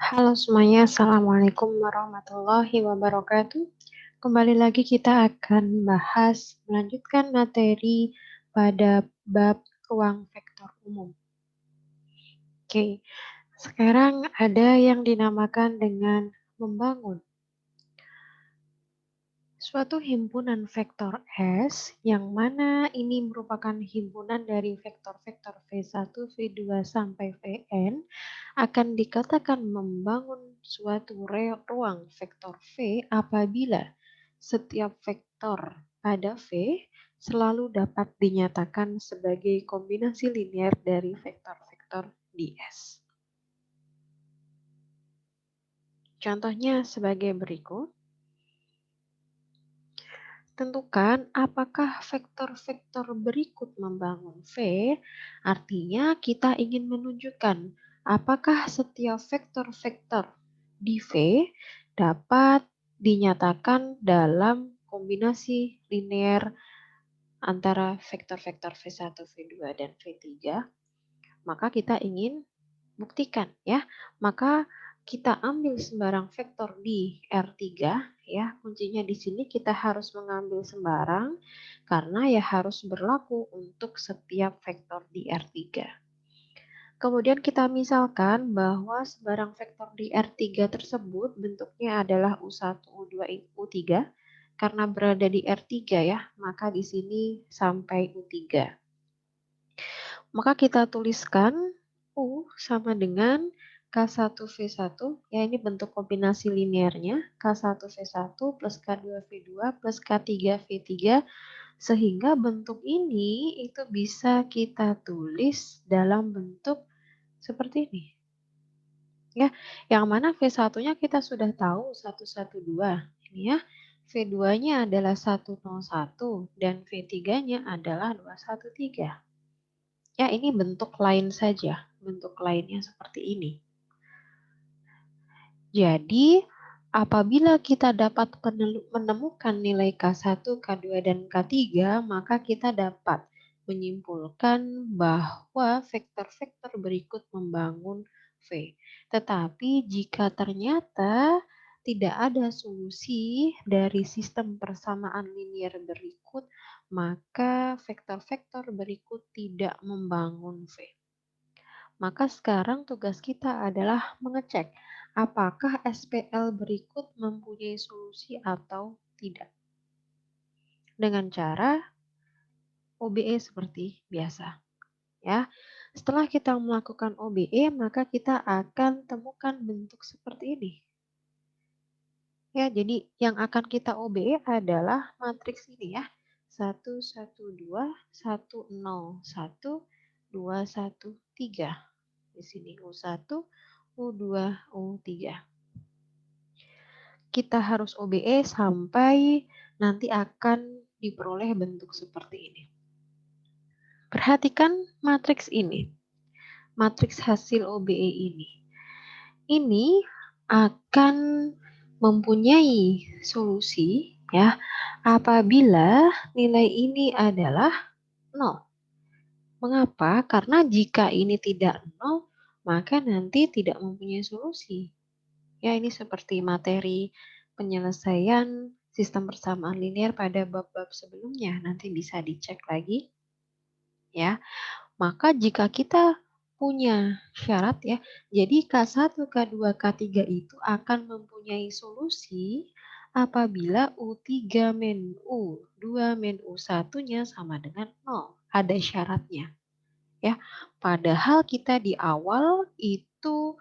Halo semuanya, Assalamualaikum warahmatullahi wabarakatuh. Kembali lagi kita akan melanjutkan materi pada bab ruang vektor umum. Oke, sekarang ada yang dinamakan dengan membangun suatu himpunan vektor S, yang mana ini merupakan himpunan dari vektor-vektor V1, V2, sampai Vn, akan dikatakan membangun suatu ruang vektor V apabila setiap vektor pada V selalu dapat dinyatakan sebagai kombinasi linear dari vektor-vektor di S. Contohnya sebagai berikut. Tentukan apakah vektor-vektor berikut membangun V, artinya kita ingin menunjukkan apakah setiap vektor-vektor di V dapat dinyatakan dalam kombinasi linear antara vektor-vektor V1, V2, dan V3. Maka kita ingin buktikan ya. Maka kita ambil sembarang vektor di R3 ya. Kuncinya di sini kita harus mengambil sembarang karena ya harus berlaku untuk setiap vektor di R3. Kemudian kita misalkan bahwa sembarang vektor di R3 tersebut bentuknya adalah U1, U2, U3 karena berada di R3 ya, maka di sini sampai U3. Maka kita tuliskan U sama dengan K1V1, ya ini bentuk kombinasi linearnya, K1V1 plus K2V2 plus K3V3, sehingga bentuk ini itu bisa kita tulis dalam bentuk seperti ini. Ya, yang mana V1-nya kita sudah tahu 112, ini ya. V2-nya adalah 101 dan V3-nya adalah 213. Ya, ini bentuk lain saja. Bentuk lainnya seperti ini. Jadi, apabila kita dapat menemukan nilai K1, K2, dan K3, maka kita dapat menyimpulkan bahwa vektor-vektor berikut membangun V. Tetapi jika ternyata tidak ada solusi dari sistem persamaan linear berikut, maka vektor-vektor berikut tidak membangun V. Maka sekarang tugas kita adalah mengecek apakah SPL berikut mempunyai solusi atau tidak. Dengan cara OBE seperti biasa. Ya. Setelah kita melakukan OBE, maka kita akan temukan bentuk seperti ini. Ya, jadi yang akan kita OBE adalah matriks ini ya. 1, 1, 2, 1, 0, 1, 2, 1, 3. Di sini U1, U2, U3. Kita harus OBE sampai nanti akan diperoleh bentuk seperti ini. Perhatikan matriks ini. Matriks hasil OBE ini. Ini akan mempunyai solusi ya apabila nilai ini adalah 0. Mengapa? Karena jika ini tidak 0, maka nanti tidak mempunyai solusi. Ya, ini seperti materi penyelesaian sistem persamaan linear pada bab-bab sebelumnya. Nanti bisa dicek lagi. Ya, maka jika kita punya syarat ya, jadi K1, K2, K3 itu akan mempunyai solusi apabila U3 min U2 min U1-nya sama dengan 0. Ada syaratnya. Ya, padahal kita di awal itu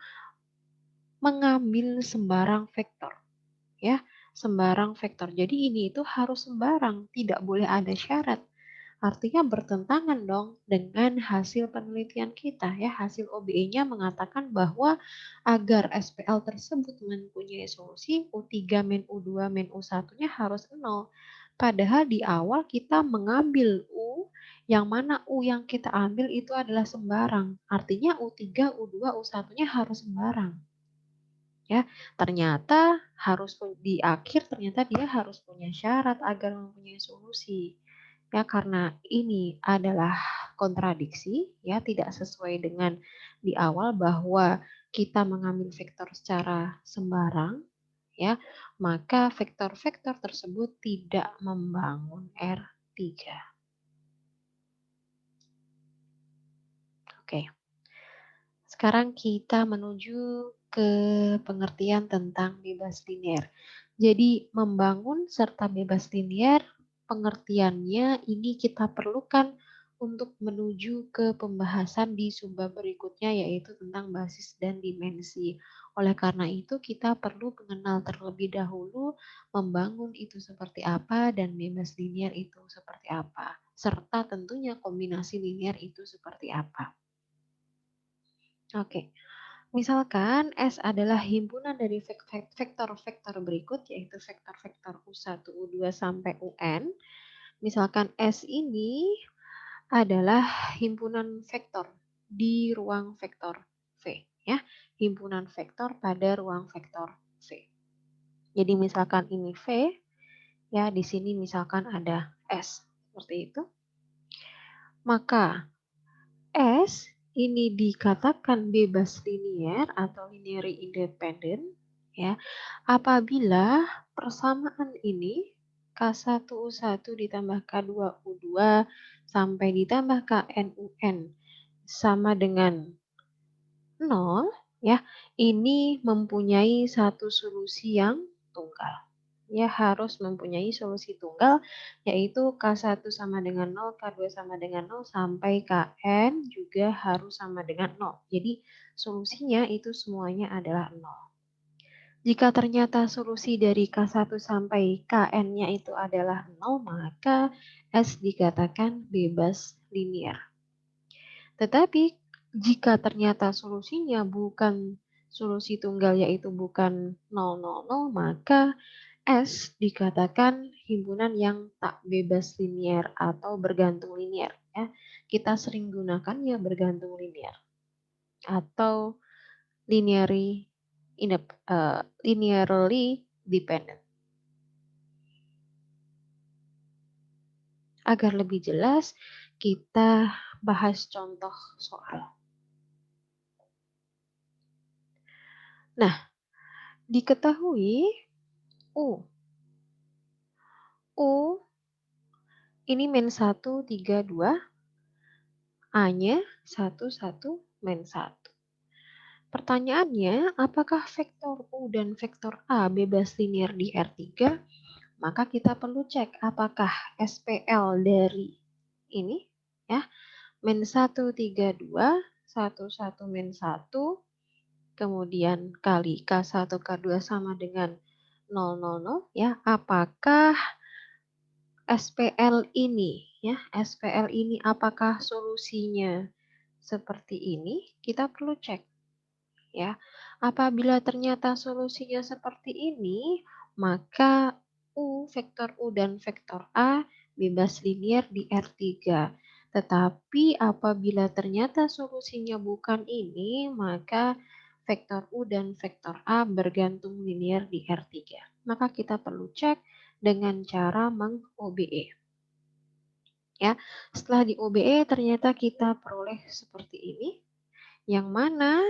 mengambil sembarang vektor. Ya, sembarang vektor. Jadi ini itu harus sembarang, tidak boleh ada syarat. Artinya bertentangan dong dengan hasil penelitian kita ya. Hasil OBE-nya mengatakan bahwa agar SPL tersebut mempunyai solusi U3 min U2 min U1-nya harus 0. Padahal di awal kita mengambil U, yang mana U yang kita ambil itu adalah sembarang. Artinya U3, U2, U1-nya harus sembarang. Ya, ternyata harus di akhir ternyata dia harus punya syarat agar mempunyai solusi. Ya, karena ini adalah kontradiksi, ya, tidak sesuai dengan di awal bahwa kita mengambil vektor secara sembarang, ya, maka vektor-vektor tersebut tidak membangun R3. Oke, sekarang kita menuju ke pengertian tentang bebas linear. Jadi, membangun serta bebas linear, pengertiannya ini kita perlukan untuk menuju ke pembahasan di subbab berikutnya, yaitu tentang basis dan dimensi. Oleh karena itu, kita perlu mengenal terlebih dahulu membangun itu seperti apa dan bebas linear itu seperti apa, serta tentunya kombinasi linear itu seperti apa. Oke, misalkan S adalah himpunan dari vektor-vektor berikut, yaitu vektor-vektor U1, U2, sampai UN. Misalkan S ini adalah himpunan vektor di ruang vektor V, ya. Himpunan vektor pada ruang vektor V. Jadi misalkan ini V, ya di sini misalkan ada S, seperti itu. Maka S ini dikatakan bebas linier atau linearly independent, ya, apabila persamaan ini K1U1 ditambah K2U2 sampai ditambah KNUN sama dengan 0, ya, ini mempunyai satu solusi yang tunggal. Ya, harus mempunyai solusi tunggal, yaitu K1 sama dengan 0, K2 sama dengan 0, sampai Kn juga harus sama dengan 0. Jadi, solusinya itu semuanya adalah 0. Jika ternyata solusi dari K1 sampai Kn-nya itu adalah 0, maka S dikatakan bebas linier. Tetapi jika ternyata solusinya bukan solusi tunggal, yaitu bukan 0, maka S dikatakan himpunan yang tak bebas linier atau bergantung linier. Ya. Kita sering gunakannya bergantung linier atau linearly dependent. Agar lebih jelas, kita bahas contoh soal. Nah, diketahui U ini min 1, 3, 2, A-nya 1, 1, min 1. Pertanyaannya, apakah vektor U dan vektor A bebas linier di R3? Maka kita perlu cek apakah SPL dari ini, ya, min 1, 3, 2, 1, 1, min 1, kemudian kali K1, K2 sama dengan 0, 0, 0, ya, apakah SPL ini, ya, SPL ini apakah solusinya seperti ini? Kita perlu cek, ya. Apabila ternyata solusinya seperti ini, maka vektor U dan vektor A bebas linier di R3. Tetapi apabila ternyata solusinya bukan ini, maka vektor U dan vektor A bergantung linier di R3. Maka kita perlu cek dengan cara meng-OBE. Ya, setelah di OBE ternyata kita peroleh seperti ini, yang mana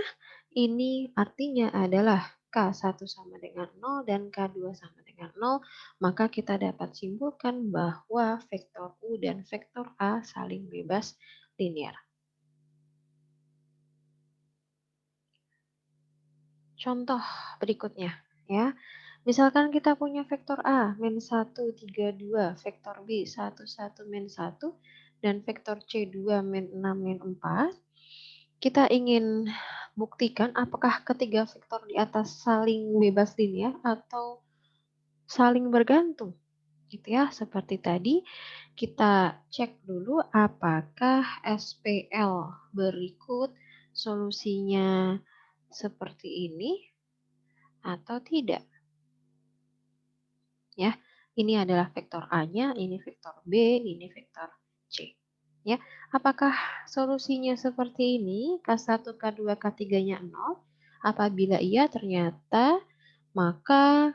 ini artinya adalah K1 sama dengan 0 dan K2 sama dengan 0, maka kita dapat simpulkan bahwa vektor U dan vektor A saling bebas linier. Contoh berikutnya, ya. Misalkan kita punya vektor A, min 1, 3, 2, vektor B, 1, 1, min 1, dan vektor C2, min 6, min 4. Kita ingin buktikan apakah ketiga vektor di atas saling bebas linier atau saling bergantung. Gitu ya, seperti tadi kita cek dulu apakah SPL berikut solusinya seperti ini atau tidak. Ya, ini adalah vektor A-nya, ini vektor B, ini vektor C. Ya, apakah solusinya seperti ini? K1, K2, K3-nya 0? Apabila iya, ternyata maka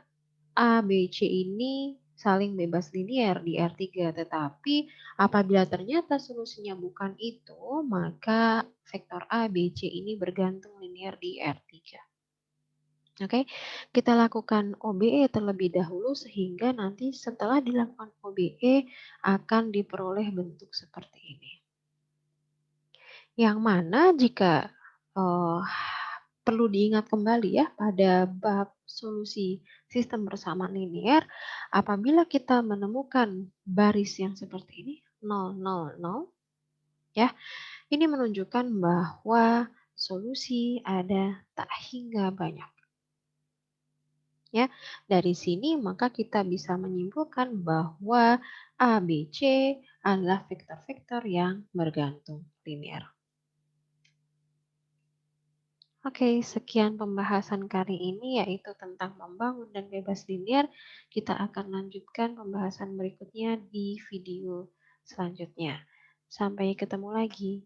A, B, C ini saling bebas linier di R3. Tetapi apabila ternyata solusinya bukan itu, maka vektor A, B, C ini bergantung linier di R3. Oke, kita lakukan OBE terlebih dahulu sehingga nanti setelah dilakukan OBE akan diperoleh bentuk seperti ini. Yang mana jika perlu diingat kembali ya pada bab solusi sistem bersamaan linier, apabila kita menemukan baris yang seperti ini 0, 0, 0, ya, ini menunjukkan bahwa solusi ada tak hingga banyak. Ya, dari sini maka kita bisa menyimpulkan bahwa A, B, C adalah vektor-vektor yang bergantung linier. Oke, sekian pembahasan kali ini yaitu tentang membangun dan bebas linier. Kita akan lanjutkan pembahasan berikutnya di video selanjutnya. Sampai ketemu lagi.